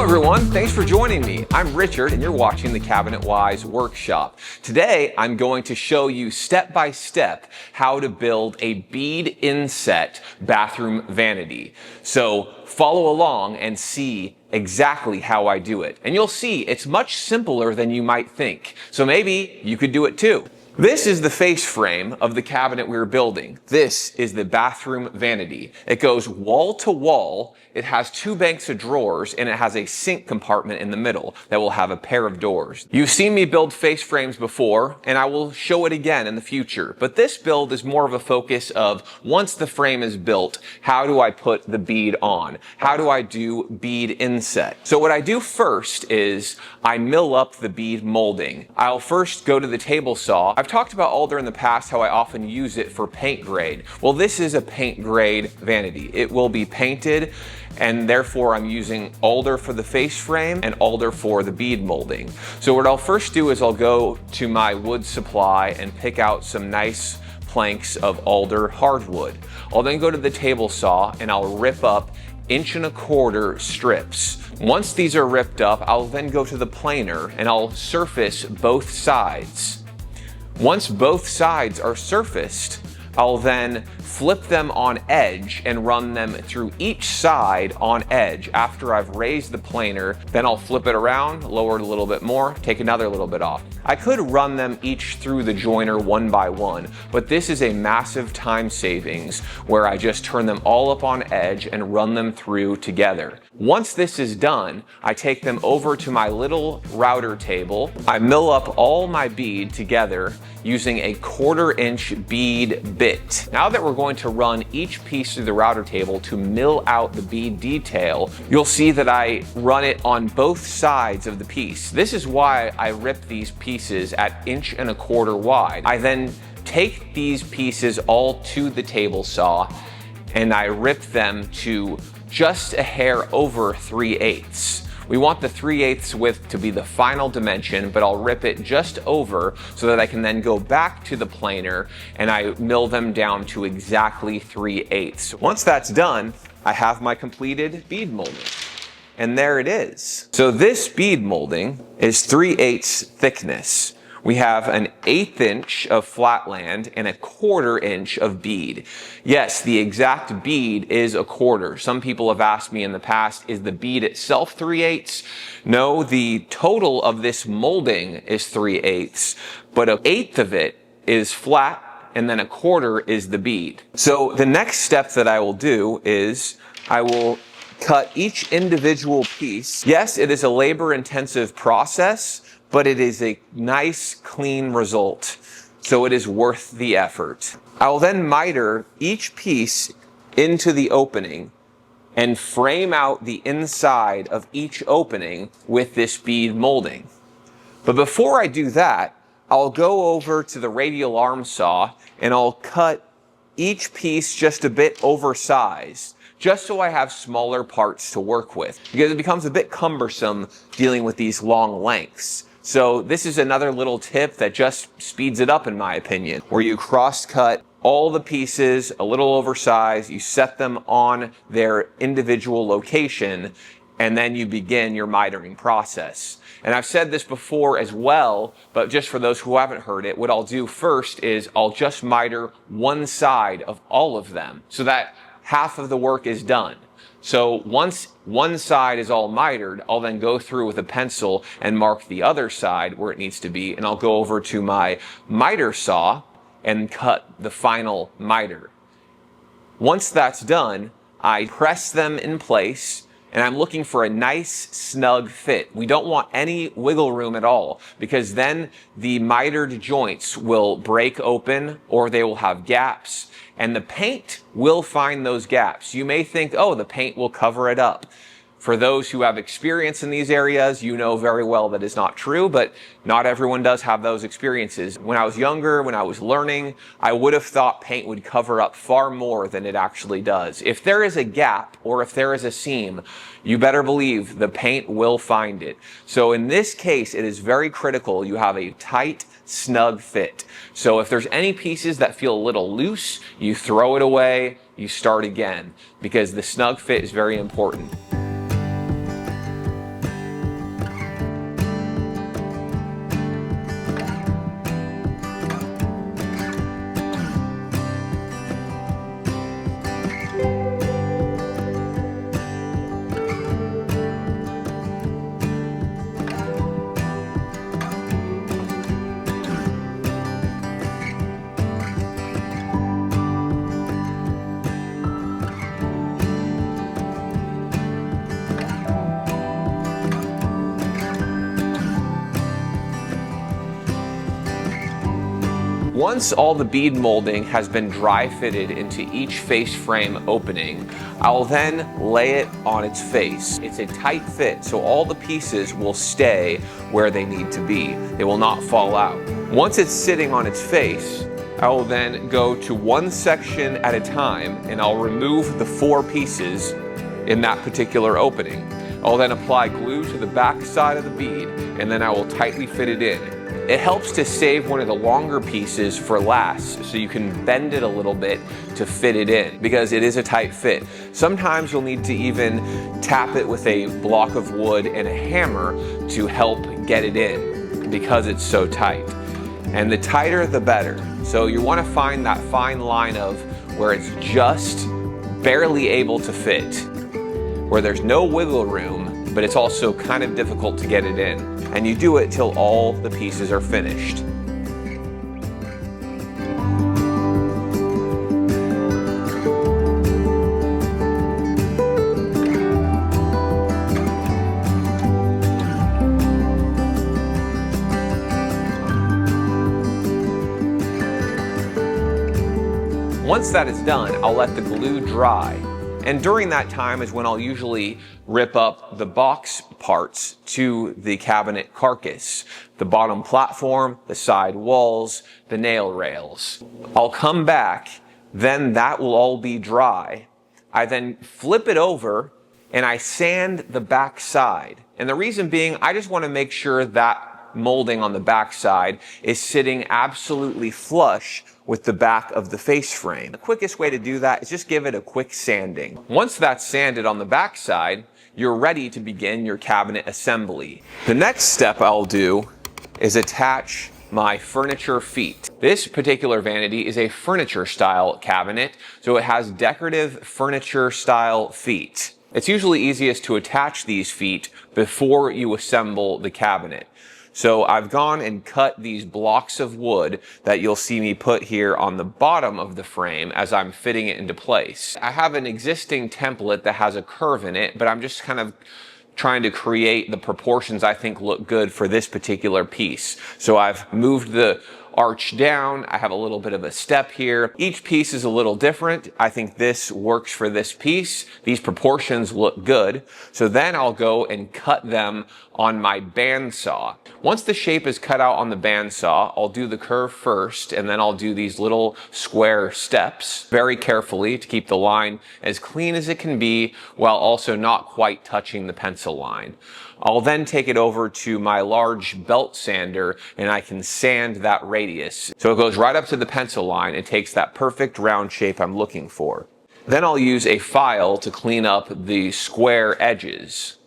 everyone, thanks for joining me. I'm Richard and you're watching the Cabinet Wise Workshop. Today I'm going to show you step by step how to build a bead inset bathroom vanity. So follow along and see exactly how I do it. And you'll see it's much simpler than you might think. So maybe you could do it too. This is the face frame of the cabinet we're building. This is the bathroom vanity. It goes wall to wall. It has two banks of drawers and it has a sink compartment in the middle that will have a pair of doors. You've seen me build face frames before and I will show it again in the future. But this build is more of a focus of once the frame is built, how do I put the bead on? How do I do bead inset? So what I do first is I mill up the bead molding. I'll first go to the table saw. I've talked about alder in the past, how I often use it for paint grade. Well, this is a paint grade vanity. It will be painted and therefore I'm using alder for the face frame and alder for the bead molding. So what I'll first do is I'll go to my wood supply and pick out some nice planks of alder hardwood. I'll then go to the table saw and I'll rip up 1.25" strips. Once these are ripped up, I'll then go to the planer and I'll surface both sides. Once both sides are surfaced, I'll then flip them on edge and run them through each side on edge. After I've raised the planer, then I'll flip it around, lower it a little bit more, take another little bit off. I could run them each through the joiner one by one, but this is a massive time savings where I just turn them all up on edge and run them through together. Once this is done, I take them over to my little router table. I mill up all my bead together using a 1/4" bead bit. Now that we're going to run each piece through the router table to mill out the bead detail, you'll see that I run it on both sides of the piece. This is why I rip these pieces at 1.25" wide. I then take these pieces all to the table saw and I rip them to just a hair over 3/8. We want the 3/8 width to be the final dimension, but I'll rip it just over so that I can then go back to the planer and I mill them down to exactly 3/8. Once that's done, I have my completed bead molding. And there it is. So this bead molding is 3/8 thickness. We have an 1/8 inch of flatland and a 1/4 inch of bead. Yes, the exact bead is a 1/4. Some people have asked me in the past, is the bead itself 3/8? No, the total of this molding is 3/8, but 1/8 of it is flat and then a 1/4 is the bead. So the next step that I will do is I will cut each individual piece. Yes, it is a labor-intensive process, but it is a nice, clean result. So it is worth the effort. I will then miter each piece into the opening and frame out the inside of each opening with this bead molding. But before I do that, I'll go over to the radial arm saw and I'll cut each piece just a bit oversized, just so I have smaller parts to work with, because it becomes a bit cumbersome dealing with these long lengths. So this is another little tip that just speeds it up in my opinion, where you cross-cut all the pieces a little oversized, you set them on their individual location, and then you begin your mitering process. And I've said this before as well, but just for those who haven't heard it, what I'll do first is I'll just miter one side of all of them so that half of the work is done. So once one side is all mitered, I'll then go through with a pencil and mark the other side where it needs to be, and I'll go over to my miter saw and cut the final miter. Once that's done, I press them in place and I'm looking for a nice snug fit. We don't want any wiggle room at all, because then the mitered joints will break open or they will have gaps, and the paint will find those gaps. You may think, oh, the paint will cover it up. For those who have experience in these areas, you know very well that is not true, but not everyone does have those experiences. When I was younger, when I was learning, I would have thought paint would cover up far more than it actually does. If there is a gap or if there is a seam, you better believe the paint will find it. So in this case, it is very critical you have a tight, snug fit. So if there's any pieces that feel a little loose, you throw it away, you start again, because the snug fit is very important. Once all the bead molding has been dry fitted into each face frame opening, I'll then lay it on its face. It's a tight fit, so all the pieces will stay where they need to be. They will not fall out. Once it's sitting on its face, I will then go to one section at a time and I'll remove the 4 pieces in that particular opening. I'll then apply glue to the back side of the bead and then I will tightly fit it in. It helps to save one of the longer pieces for last, so you can bend it a little bit to fit it in, because it is a tight fit. Sometimes you'll need to even tap it with a block of wood and a hammer to help get it in, because it's so tight. And the tighter the better. So you want to find that fine line of where it's just barely able to fit, where there's no wiggle room, but it's also kind of difficult to get it in. And you do it till all the pieces are finished. Once that is done, I'll let the glue dry. And during that time is when I'll usually rip up the box parts to the cabinet carcass, the bottom platform, the side walls, the nail rails. I'll come back, then that will all be dry. I then flip it over and I sand the back side. And the reason being, I just want to make sure that molding on the back side is sitting absolutely flush with the back of the face frame. The quickest way to do that is just give it a quick sanding. Once that's sanded on the back side, you're ready to begin your cabinet assembly. The next step I'll do is attach my furniture feet. This particular vanity is a furniture style cabinet, so it has decorative furniture style feet. It's usually easiest to attach these feet before you assemble the cabinet. So I've gone and cut these blocks of wood that you'll see me put here on the bottom of the frame as I'm fitting it into place. I have an existing template that has a curve in it, but I'm just kind of trying to create the proportions I think look good for this particular piece. So I've moved the arch down. I have a little bit of a step here. Each piece is a little different. I think this works for this piece. These proportions look good. So then I'll go and cut them on my bandsaw. Once the shape is cut out on the bandsaw, I'll do the curve first, and then I'll do these little square steps very carefully to keep the line as clean as it can be while also not quite touching the pencil line. I'll then take it over to my large belt sander and I can sand that radius. So it goes right up to the pencil line. It takes that perfect round shape I'm looking for. Then I'll use a file to clean up the square edges.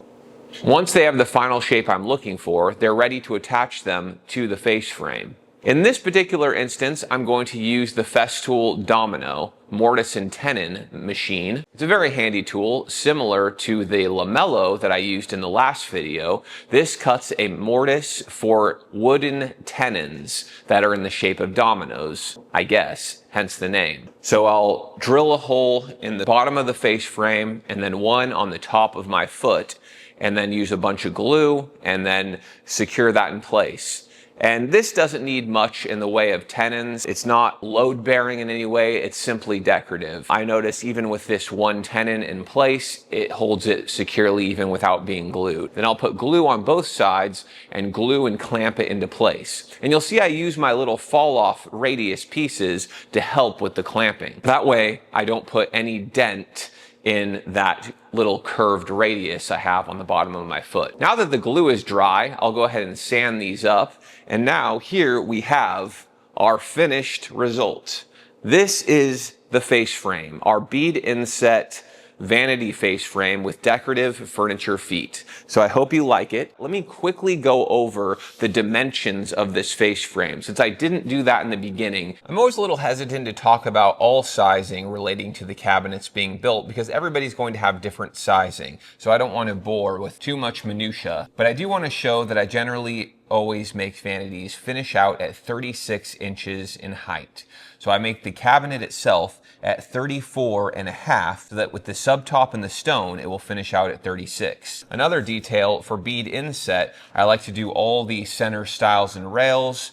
Once they have the final shape I'm looking for, they're ready to attach them to the face frame. In this particular instance, I'm going to use the Festool Domino mortise and tenon machine. It's a very handy tool, similar to the lamello that I used in the last video. This cuts a mortise for wooden tenons that are in the shape of dominoes, I guess, hence the name. So I'll drill a hole in the bottom of the face frame and then one on the top of my foot, and then use a bunch of glue and then secure that in place. And this doesn't need much in the way of tenons. It's not load bearing in any way. It's simply decorative. I notice even with this one tenon in place, it holds it securely even without being glued. Then I'll put glue on both sides and glue and clamp it into place. And you'll see I use my little fall off radius pieces to help with the clamping. That way I don't put any dent in that little curved radius I have on the bottom of my foot. Now that the glue is dry, I'll go ahead and sand these up. And now here we have our finished result. This is the face frame, our bead inset vanity face frame with decorative furniture feet. So I hope you like it. Let me quickly go over the dimensions of this face frame. Since I didn't do that in the beginning, I'm always a little hesitant to talk about all sizing relating to the cabinets being built because everybody's going to have different sizing. So I don't want to bore with too much minutia, but I do want to show that I generally always make vanities finish out at 36 inches in height. So I make the cabinet itself at 34.5 so that with the subtop and the stone, it will finish out at 36. Another detail for bead inset, I like to do all the center stiles and rails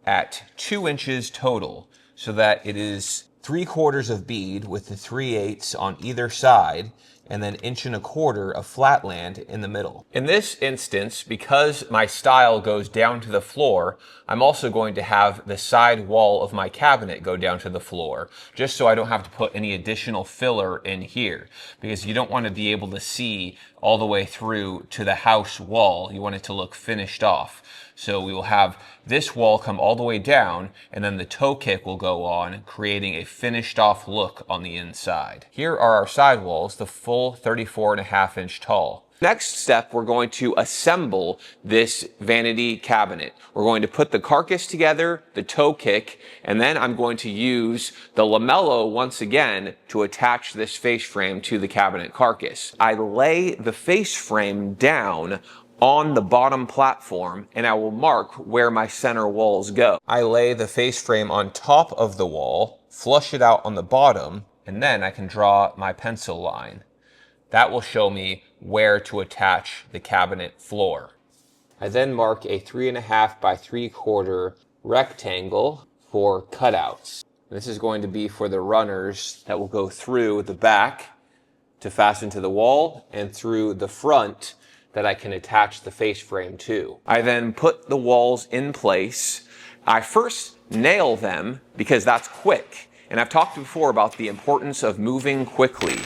at 2 inches total, so that it is 3/4 of bead with the 3/8 on either side, and then 1.25 of flatland in the middle. In this instance, because my stile goes down to the floor, I'm also going to have the side wall of my cabinet go down to the floor, just so I don't have to put any additional filler in here, because you don't want to be able to see all the way through to the house wall. You want it to look finished off. So we will have this wall come all the way down, and then the toe kick will go on, creating a finished off look on the inside. Here are our side walls, the full 34.5 inch tall. Next step, we're going to assemble this vanity cabinet. We're going to put the carcass together, the toe kick, and then I'm going to use the lamello once again to attach this face frame to the cabinet carcass. I lay the face frame down on the bottom platform, and I will mark where my center walls go. I lay the face frame on top of the wall, flush it out on the bottom, and then I can draw my pencil line. That will show me where to attach the cabinet floor. I then mark a 3.5 by 3/4 rectangle for cutouts. This is going to be for the runners that will go through the back to fasten to the wall, and through the front that I can attach the face frame to. I then put the walls in place. I first nail them because that's quick. And I've talked before about the importance of moving quickly.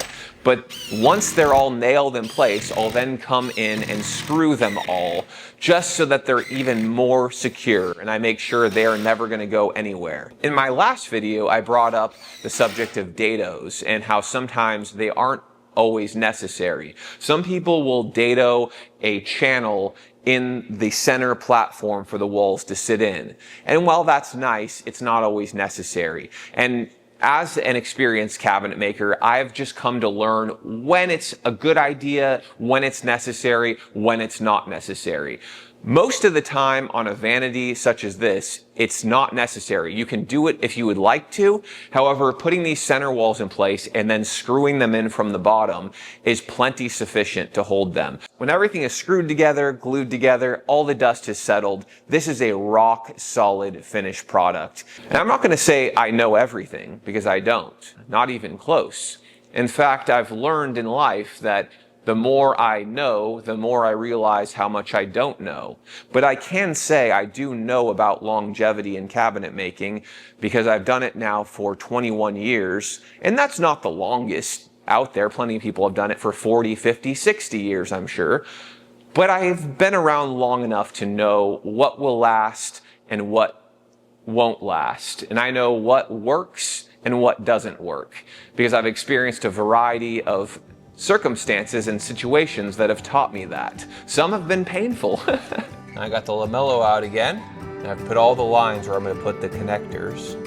But once they're all nailed in place, I'll then come in and screw them all just so that they're even more secure, and I make sure they're never going to go anywhere. In my last video, I brought up the subject of dados and how sometimes they aren't always necessary. Some people will dado a channel in the center platform for the walls to sit in. And while that's nice, it's not always necessary. And as an experienced cabinet maker, I've just come to learn when it's a good idea, when it's necessary, when it's not necessary. Most of the time on a vanity such as this, it's not necessary. You can do it if you would like to. However, putting these center walls in place and then screwing them in from the bottom is plenty sufficient to hold them. When everything is screwed together, glued together, all the dust is settled, this is a rock solid finished product. And I'm not going to say I know everything, because I don't. Not even close. In fact, I've learned in life that the more I know, the more I realize how much I don't know. But I can say I do know about longevity in cabinet making, because I've done it now for 21 years, and that's not the longest out there. Plenty of people have done it for 40, 50, 60 years, I'm sure. But I've been around long enough to know what will last and what won't last. And I know what works and what doesn't work, because I've experienced a variety of circumstances and situations that have taught me that. Some have been painful. I got the lamello out again, and I've put all the lines where I'm going to put the connectors.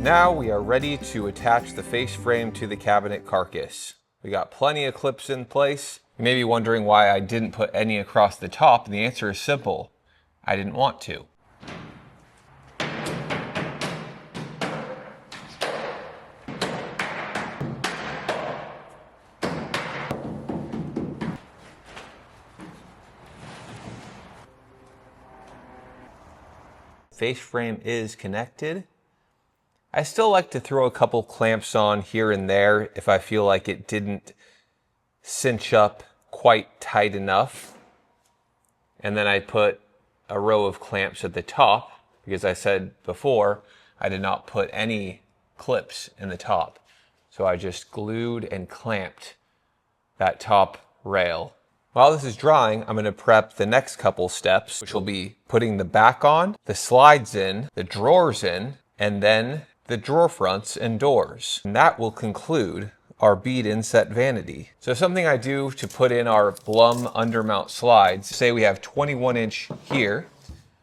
Now we are ready to attach the face frame to the cabinet carcass. We got plenty of clips in place. You may be wondering why I didn't put any across the top, and the answer is simple. I didn't want to. Face frame is connected. I still like to throw a couple clamps on here and there if I feel like it didn't cinch up quite tight enough. And then I put a row of clamps at the top, because I said before I did not put any clips in the top. So I just glued and clamped that top rail. While this is drying, I'm going to prep the next couple steps, which will be putting the back on, the slides in, the drawers in, and then the drawer fronts and doors. And that will conclude our bead inset vanity. So something I do to put in our Blum undermount slides, say we have 21 inch here,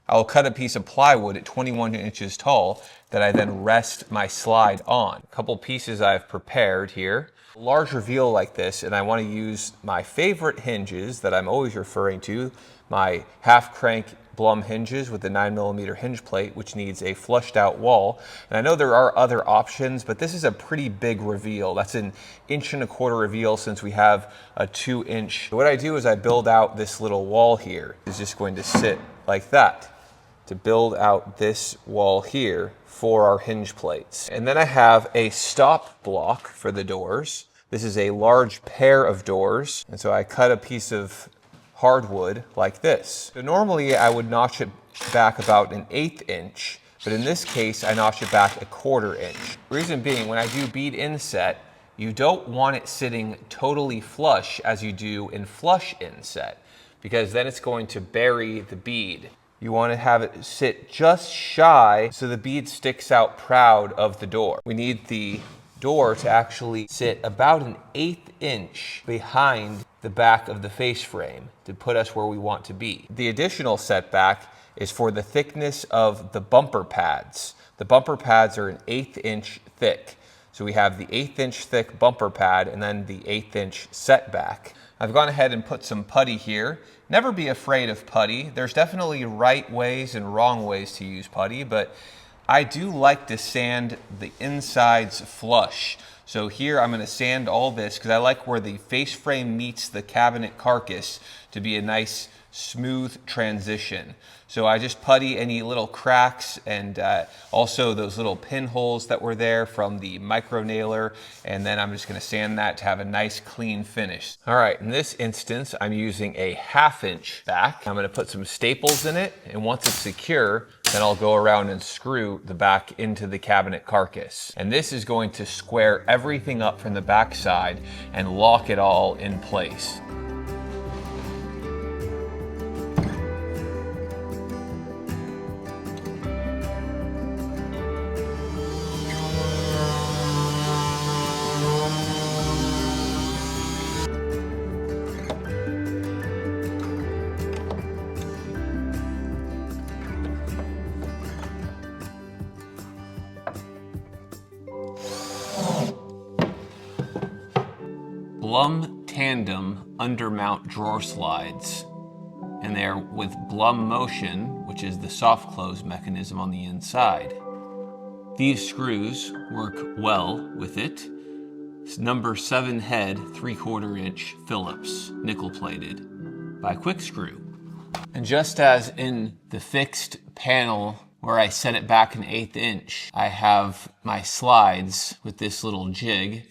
I'll cut a piece of plywood at 21 inches tall that I then rest my slide on. A couple pieces I've prepared here. A large reveal like this, and I want to use my favorite hinges that I'm always referring to, my half crank Blum hinges with the 9mm hinge plate, which needs a flushed out wall. And I know there are other options, but this is a pretty big reveal. That's an 1.25 inch reveal since we have a 2-inch. What I do is I build out this little wall here. It's just going to sit like that to build out this wall here for our hinge plates. And then I have a stop block for the doors. This is a large pair of doors. And so I cut a piece of hardwood like this. So normally I would notch it back about 1/8 inch, but in this case I notch it back 1/4 inch. Reason being, when I do bead inset, you don't want it sitting totally flush as you do in flush inset, because then it's going to bury the bead. You want to have it sit just shy so the bead sticks out proud of the door. We need the door to actually sit about 1/8 inch behind the back of the face frame to put us where we want to be. The additional setback is for the thickness of the bumper pads. The bumper pads are 1/8 inch thick. So we have the 1/8 inch thick bumper pad and then the 1/8 inch setback. I've gone ahead and put some putty here. Never be afraid of putty. There's definitely right ways and wrong ways to use putty, but I do like to sand the insides flush. So here I'm going to sand all this because I like where the face frame meets the cabinet carcass to be a nice smooth transition. So I just putty any little cracks and also those little pinholes that were there from the micro nailer, and then I'm just going to sand that to have a nice clean finish. All right, in this instance I'm using a 1/2 inch back. I'm going to put some staples in it, and once it's secure then I'll go around and screw the back into the cabinet carcass. And this is going to square everything up from the back side and lock it all in place. Blum tandem undermount drawer slides, and they're with Blum motion, which is the soft close mechanism on the inside. These screws work well with it. It's number 7 head 3/4 inch Phillips, nickel plated by Quick Screw. And just as in the fixed panel where I set it back 1/8 inch, I have my slides with this little jig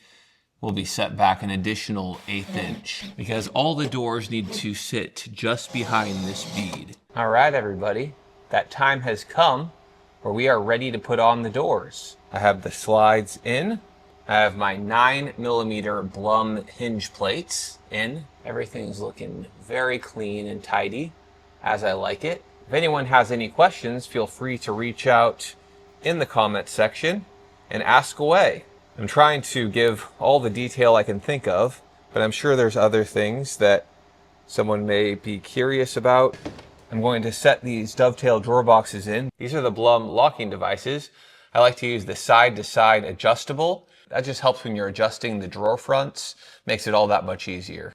will be set back an additional 1/8 inch because all the doors need to sit just behind this bead. All right, everybody, that time has come where we are ready to put on the doors. I have the slides in. I have my 9mm Blum hinge plates in. Everything's looking very clean and tidy, as I like it. If anyone has any questions, feel free to reach out in the comment section and ask away. I'm trying to give all the detail I can think of, but I'm sure there's other things that someone may be curious about. I'm going to set these dovetail drawer boxes in. These are the Blum locking devices. I like to use the side-to-side adjustable. That just helps when you're adjusting the drawer fronts, makes it all that much easier.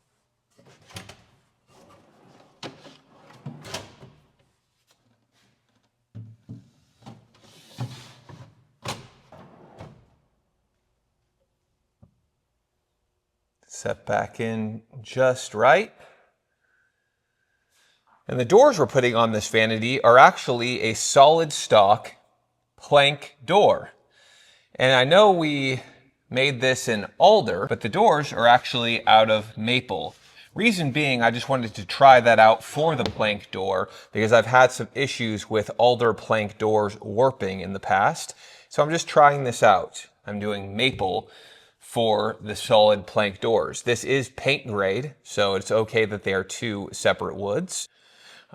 Set back in just right. And the doors we're putting on this vanity are actually a solid stock plank door. And I know we made this in alder, but the doors are actually out of maple. Reason being, I just wanted to try that out for the plank door because I've had some issues with alder plank doors warping in the past. So I'm just trying this out. I'm doing maple for the solid plank doors. This is paint grade, so it's okay that they are 2 separate woods.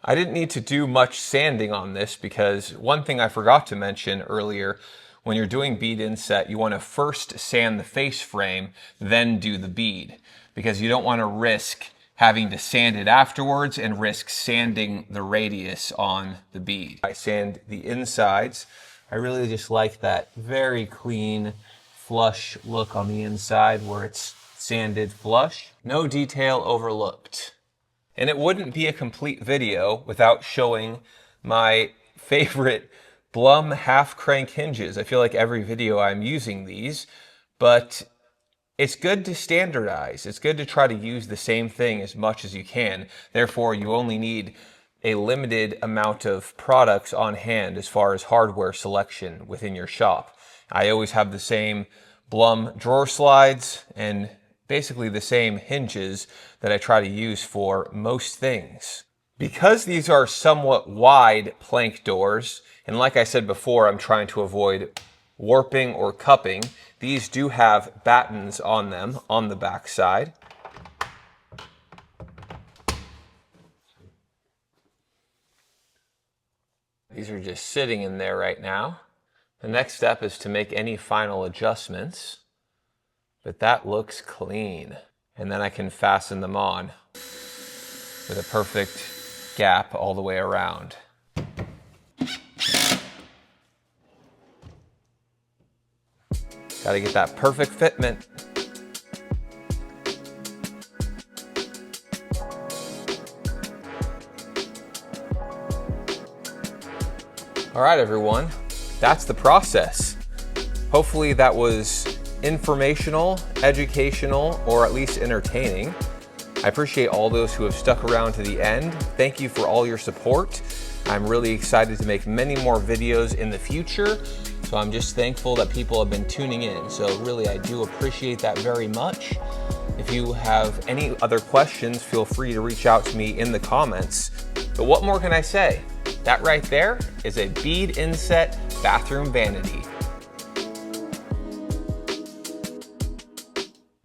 I didn't need to do much sanding on this because one thing I forgot to mention earlier, when you're doing bead inset, you want to first sand the face frame, then do the bead, because you don't want to risk having to sand it afterwards and risk sanding the radius on the bead. I sand the insides. I really just like that very clean, flush look on the inside where it's sanded flush. No detail overlooked. And it wouldn't be a complete video without showing my favorite Blum half crank hinges. I feel like every video I'm using these, but it's good to standardize. It's good to try to use the same thing as much as you can. Therefore, you only need a limited amount of products on hand as far as hardware selection within your shop. I always have the same Blum drawer slides and basically the same hinges that I try to use for most things. Because these are somewhat wide plank doors, and like I said before, I'm trying to avoid warping or cupping, these do have battens on them on the back side. These are just sitting in there right now. The next step is to make any final adjustments, but that looks clean. And then I can fasten them on with a perfect gap all the way around. Got to get that perfect fitment. All right, everyone, that's the process. Hopefully that was informational, educational, or at least entertaining. I appreciate all those who have stuck around to the end. Thank you for all your support. I'm really excited to make many more videos in the future. So I'm just thankful that people have been tuning in. So really, I do appreciate that very much. If you have any other questions, feel free to reach out to me in the comments. But what more can I say? That right there is a Bead Inset bathroom vanity.